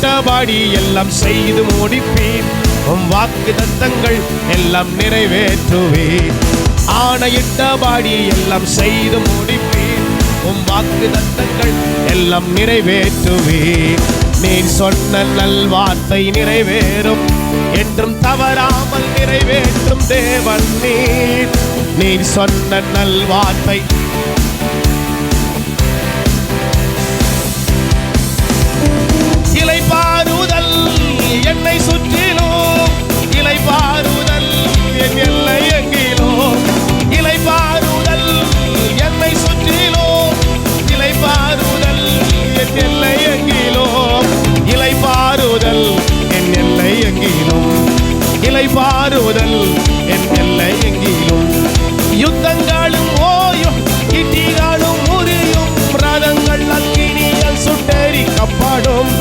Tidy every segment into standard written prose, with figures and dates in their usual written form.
ஆணையிட்டபடி எல்லாம் செய்து முடிப்பீர். உம் வாக்கு தத்தங்கள் எல்லாம் நிறைவேற்றுவீர். ஆணையிட்டபடி எல்லாம் செய்து முடிப்பீர். உம் வாக்கு தத்தங்கள் எல்லாம் நிறைவேற்றுவீர். நீர் சொன்ன நல்வார்த்தை நிறைவேறும், என்றும் தவறாமல் நிறைவேற்றும் தேவன் நீர். நீர் சொன்ன நல்வார்த்தை இளைப்பாறுதல் என்னை சுற்றிலும், இளைப்பாறுதல் என் எல்லை எங்கிலும், இளைப்பாறுதல் என்னை சுற்றிலும், இளைப்பாறுதல் என் எல்லை எங்கிலும், இளைப்பாறுதல் என் எல்லை எங்கிலும், இளைப்பாறுதல் என் எல்லை எங்கிலும். யுத்தங்களும் ஓயும், ஈட்டிகளும் முறியும், ரதங்கள் அக்கினியால் சுட்டெரிக்கப்படும்.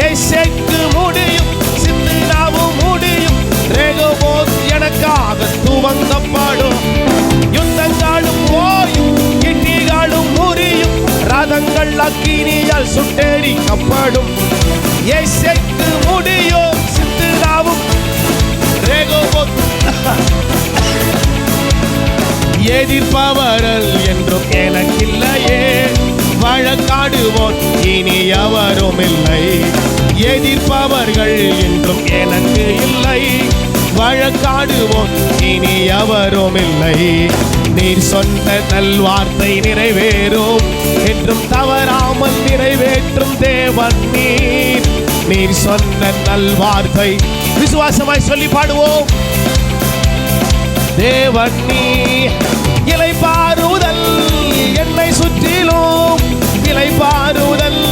எசேக்கு முடியும், சித்ராவும் முடியும், ரெகோபோத் எனக்காக துவங்கப்படும். யுத்தங்களும் ஓயும், ஈட்டிகளும் முறியும், ரதங்கள் அக்கினியால் சுட்டெரிக்கப்படும். எசேக்கு முடியும், சித்ராவும் ரெகோபோத் எதிர்ப்பவர்கள் என்றும் எனக்கில்லையே, வழக்காடுவோர் இனி எவரும் இல்லை. எதிர்ப்பவர்கள் என்றும் எனக்கு இல்லை, வழக்காடுவோர் இனி எவரும் இல்லை. நீர் சொன்ன நல்வார்த்தை நிறைவேறும், என்றும் தவறாமல் நிறைவேற்றும் தேவன் நீர். நீர் சொன்ன நல்வார்த்தை விசுவாசமாய் சொல்லி பாடுவோம். தேவன் நீர் இளைப்பாறுதல் என்னை சுற்றிலும், இளைப்பாறுதல்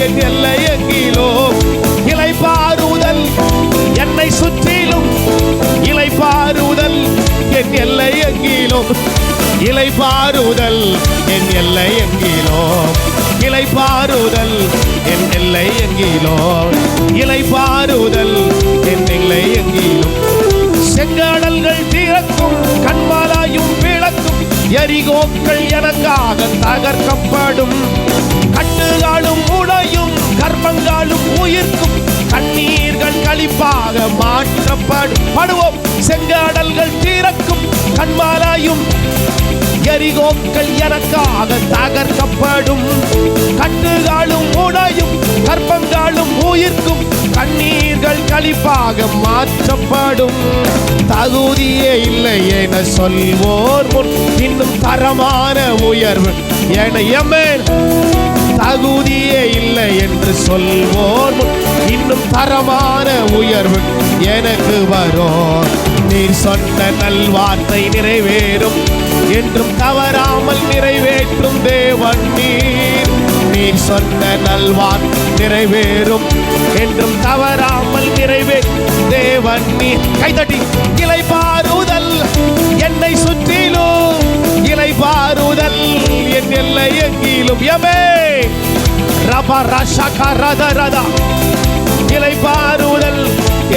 என் எல்லை எங்கிலும், இளைப்பாறுதல் என்னை சுற்றிலும், இளைப்பாறுதல் என் எல்லை எங்கிலும், இளைப்பாறுதல் என் எல்லை எங்கிலும், இளைப்பாறுதல் என் எல்லை எங்கிலும், இளைப்பாறுதல் என் எல்லை எங்கிலும். செங்கடல்கள் திறக்கும், கண்மாலாயும் விளக்கும், எரிகோக்கள் எனக்காக தகர்க்கப்படும். கட்டுகளும் உடையும், கர்ப்பங்களும் உயிர்க்கும், கண்ணீர்கள் களிப்பாக மாற்றப்படும். பாடுவோம். செங்கடல்கள் திறக்கும், கண்மாலாயும், எரிகோக்கள் எனக்காக தகர்க்கப்படும். கட்டுகளும் உடையும், கர்ப்பங்களும் உயிர்க்கும், கண்ணீர்கள் களிப்பாக மாற்றப்படும். தகுதியே இல்லை என சொல்வோர் முன் இன்னும் தரமான உயர்வு எமையமேல். தகுதியே இல்லை என்று சொல்வோர் முன் இன்னும் தரமான உயர்வு எனக்கு வரும். நீர் சொன்ன நல்வார்த்தை நிறைவேறும், என்றும் தவறாமல் நிறைவேற்றும் தேவன் நீர். நீர் சொன்ன நல்வார்த்தை நிறைவேறும், என்றும் தவறாமல் நிறைவேற்றும் தேவன் நீர். கைதட்டி. இளைப்பாறுதல் என்னை சுற்றிலும், இளைப்பாறுதல் என் எல்லை எங்கிலும். யமே ரப ரஷக ரத ரதா. இளைப்பாறுதல்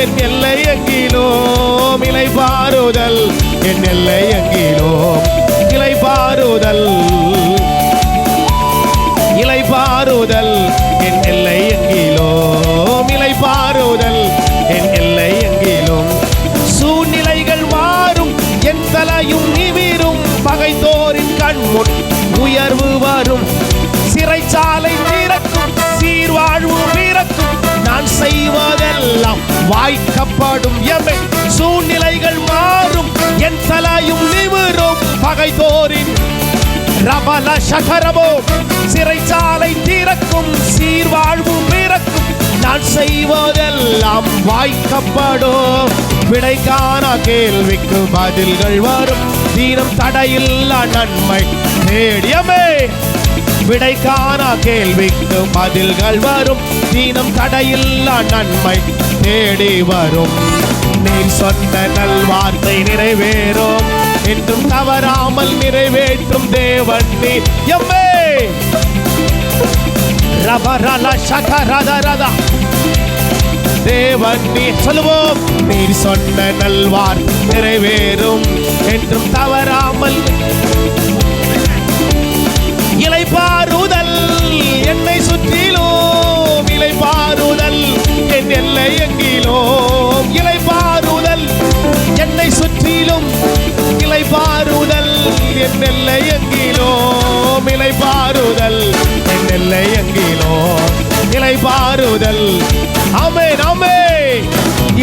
என் எல்லை எங்கிலும், இளைப்பாறுதல் என் எல்லை எங்கிலும், இளைப்பாறுதல், இளைப்பாறுதல் என் எல்லை எங்கிலும், இளைப்பாறுதல் என் எல்லை எங்கிலும். சூழ்நிலைகள் மாறும், என் தலையும் நிமிரும், பகைத்தோரின் கண்முன் உயர்வு வரும். சிறைச்சாலை திறக்கும், சீர்வாழ்வு பிறக்கும், நான் செய்வதெல்லாம் வாய்க்கப்படும். எமை சூழ்நிலைகள் மாறும், என் தலையும் நிமிரும், பகைத்தோரின் ரபல சகரமோ. சிறைச்சாலை திறக்கும், சீர்வாழ்வு பிறக்கும், நான் செய்வதெல்லாம் வாய்க்கப்படும். விடைக்கான கேள்விக்கு பதில்கள் வரும், தீனம் தடையில்லா நன்மை தேடியமே. விடைக்கான கேள்விக்கு பதில்கள் வரும், தீனம் தடையில்லா நன்மை தேடி வரும். நீர் சொன்ன நல்வார்த்தை நிறைவேறும், என்றும் தவறாமல் நிறைவேற்றும் தேவன் நீர். எம்மே ரபரல சகரதரதா. தேவன் நீர் சொல்லுவோம். நீர் சொன்ன நல்வார்த்தை நிறைவேறும், என்றும் தவறாமல். இளைப்பாறுதல் என்னை சுற்றிலும், இளைப்பாறுதல் என் எல்லை எங்கிலோ இலை பாருதல் என் எல்லை எங்கிலோ இலை பாருதல் ஆமென் ஆமென்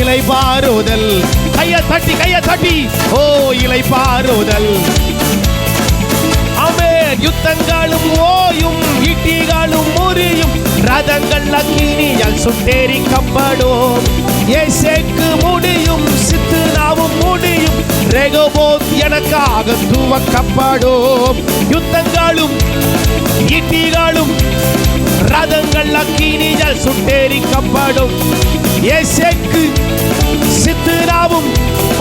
இலை பாருதல் கையை தட்டி ஓ இலை பாருதல் ஆமென் யுத்தங்களும் ஓயும் ஈட்டிகளும் முறியும் ரதங்கள் அக்கினியால் சுட்டெரிக்கப்படும் ஏசேக்கு முடியும் சித்ராவும் முடியும் ரெகோபோத் எனக்காக துவக்கப்படும் யுத்தங்களும் ஈட்டிகளும் ரதங்கள் அக்கினியால் சுட்டெரிக்கப்படும் ஏசேக்கு சித்ராவும்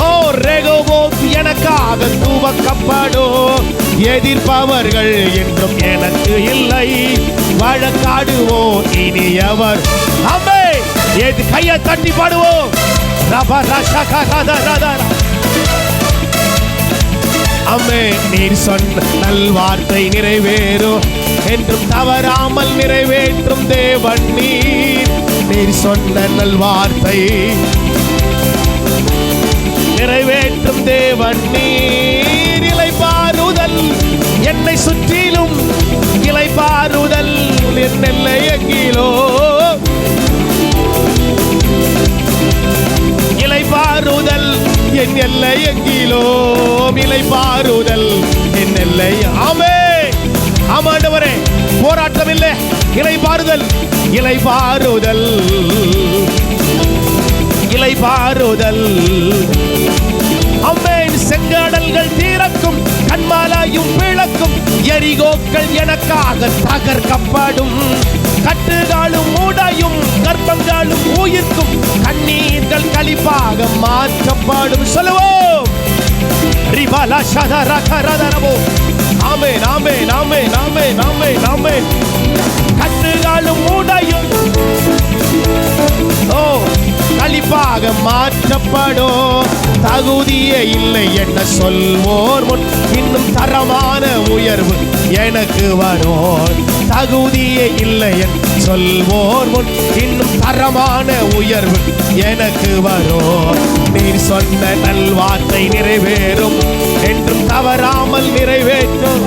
ஓ ரெகோபோத் எனக்காக துவக்கப்படும் எதிர்ப்பவர்கள் என்றும் எனக்கு இல்லை வழக்காடுவோம் இனி அவர் ஆமென் கையை தட்டி பாடுவோம் ஆமென் நீர் சொன்ன நல்வார்த்தை நிறைவேறும் என்றும் தவறாமல் நிறைவேற்றும் தேவன் நீர் சொன்ன நல்வார்த்தை நிறைவேற்றும் தேவன் நீர் இலை பாருதல் என்னை சுற்றிலும் இலை பாருதல் என் எல்லை எங்கிலோ இலை பாருதல் என் எல்லை எங்கிலோ இலை பாருதல் என் எல்லை ஆமென் ஆமாண்டவரே போராட்டம் இல்லை இலை பாருதல் இலை பாருதல் இலை பாருதல் ஆமென் செங்கடல்கள் தீரக்கும் கண்மாலையும் பிளக்கும் எரிகோக்கள் எனக்காக தகர்க்கப்படும் கட்டுகளும் உடையும் கர்ப்பங்களும் உயிர்க்கும் கண்ணீர்கள் களிப்பாக மாற்றப்படும் சொல்லுவோம் ரிபாலா ஷதரா கரதரபோ ஆமென் ஆமென் ஆமென் ஆமென் ஆமென் ஆமென் கட்டுகளும் உடையும் ஓ களிப்பாக மாற்றப்படும் தகுதியே இல்லை என்ன சொல்வோர் முன் இன்னும் தரமான உயர்வு எனக்கு வரும் தகுதியே இல்லை என் சொல்வோர் முன் இன்னும் தரமான உயர்வு எனக்கு வரும் நீர் சொன்ன நல்வார்த்தை நிறைவேறும் என்றும் தவறாமல் நிறைவேற்றும்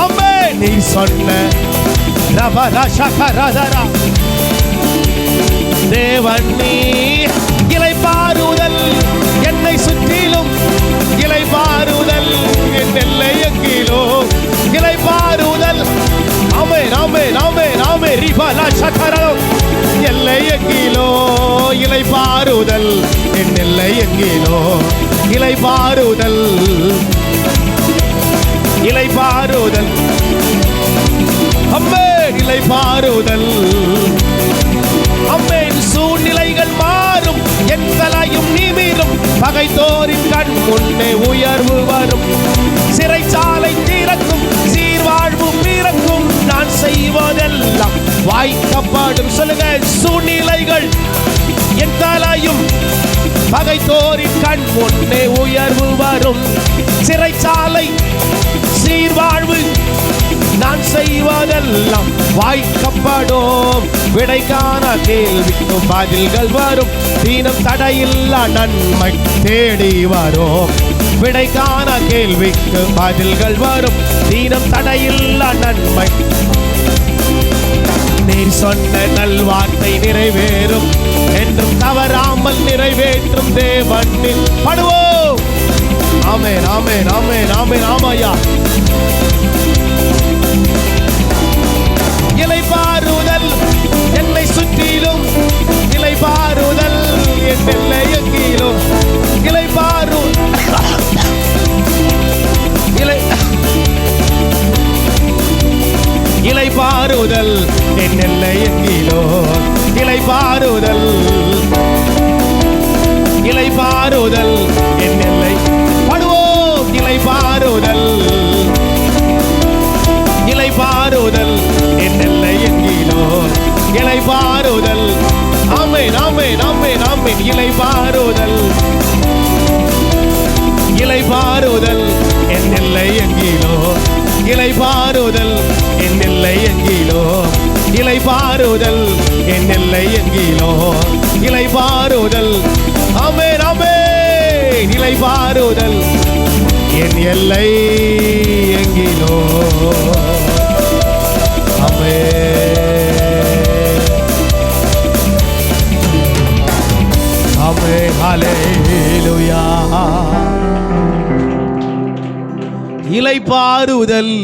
ஆமென் நீர் சொன்ன ரபரா ஷகரதரா தேவன் நீர் இலை பாருதல் என்னை சுற்றிலும் இலை பாருதல் என் எல்லை எங்கிலோ இலை பாருதல் ஆமென் ஆமென் ஆமென் ஆமென் ரிபாலா ஷகரம் எல்லை எங்கிலோ இலை பாருதல் என் எல்லை எங்கிலோ இலை பாருதல் இலை பாருதல் ஆமென் இலை பாருதல் ஆமென் சூழ்நிலைகள் மாறும் என் தலையும் நிமிரும் பகைத்தோரின் கண் முன்னே உயர்வு வரும் சிறைச்சாலை திறக்கும் சீர்வாழ்வு பிறக்கும் நான் செய்வதெல்லாம் வாய்க்கப்படும் சொல்லுங்க சூழ்நிலைகள் என் தலையும் பகைத்தோரின் கண் முன்னே உயர்வு வரும் சிறைச்சாலை சீர்வாழ்வு நான் செய்வதெல்லாம் வாய்க்கப்படும் விடைக்கான கேள்விக்கும் பதில்கள் வரும் தீனம் தடையில்லா நன்மை தேடி வரும் விடைக்கான கேள்விக்கு பதில்கள் வரும் தீனம் தடையில்லா நன்மை நீர் சொன்ன நல்வார்த்தை நிறைவேறும் என்றும் தவறாமல் நிறைவேற்றும் தேவன் பாடுவோம் ஆமென் ஆமென் ஆமென் ஆமென் ஆமையா இலை பாருதல் என்னை சுற்றிலும் இலை பாருதல் என் எல்லை எங்கிலும் இலை பாரு இலை பாருதல் என் எல்லை எங்கிலோ இலை பாருதல் இலை பாருதல் என் எல்லை பாடுவோம் இலை பாருதல் இலை பாருதல் என் எல்லை எங்கிலோ இலை பாருதல் ஆமென் ஆமென் ஆமென் ஆமென் இலை பாருதல் இலை பாருதல் என் எல்லை எங்கிலோ இலை பாருதல் என் எல்லை எங்கிலோ இலை பாருதல் என் எல்லை எங்கிலோ இலை பாருதல் ஆமென் ஆமென் இலை பாருதல் என் எல்லை எங்கிலோ. ஆமென் ஹல்லேலூயா. இளைப்பாறுதல்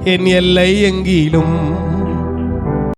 என் எல்லை எங்கிலும்